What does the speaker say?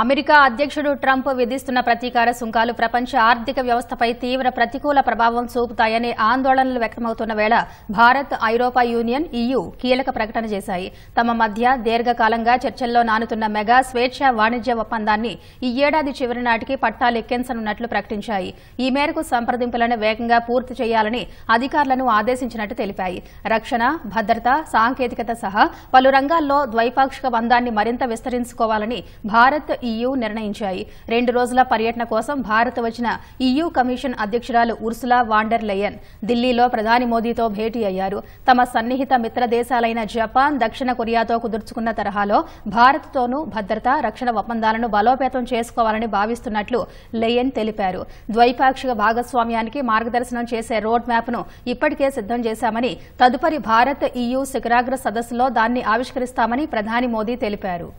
America అధ్యక్షుడు Trump విధిస్తున్న ప్రతీకార సుంకాలు ప్రపంచ ఆర్థిక వ్యవస్థపై తీవ్ర ప్రతికూల ప్రభావం చూపుతాయనే ఆందోళనలు వ్యక్తమవుతున్న వేళ భారత్, ఐరోపా యూనియన్, EU కీలక ప్రకటన చేశాయి. తమ మధ్య దీర్ఘకాలంగా చర్చల్లో నానుతున్న మెగా స్వేచ్ఛా వాణిజ్య ఒప్పందాన్ని ఈ ఏడాది చివరి నాటికి పట్టాలెక్కించనున్నట్లు ప్రకటించాయి. ఈ మేరకు సంప్రదింపులను వేగంగా పూర్తి చేయాలని అధికారులను ఆదేశించినట్టు తెలిపాయి. రక్షణ, భద్రత, సాంకేతికత సహా పలు రంగాల్లో ద్వైపాక్షిక బంధాన్ని మరింత విస్తరించుకోవాలని భారత్, EU నిర్ణయించాయి. 2 రోజుల పర్యటన కోసం భారత్ వచ్చిన EU కమిషన్ అధ్యక్షురాలు ఉర్సులా వాన్ డెర్ లెయన్ ఢిల్లీలో ప్రధాని మోదీతో భేటీ అయ్యారు. తమ సన్నిహిత మిత్ర దేశాలైన జపాన్, దక్షిణ కొరియాతో కుదుర్చుకున్న తరహాలో భారత్తోనూ భద్రత, రక్షణ ఒప్పందాలను బలోపేతం చేసుకోవాలని భావిస్తున్నట్లు లెయన్ తెలిపారు. ద్వైపాక్షిక భాగస్వామ్యానికి మార్గదర్శనం చేసే రోడ్ మ్యాప్ను ఇప్పటికే సిద్దం చేశామని, తదుపరి భారత్, EU శిఖరాగ్ర సదస్సులో దాన్ని ఆవిష్కరిస్తామని ప్రధాని మోదీ తెలిపారు.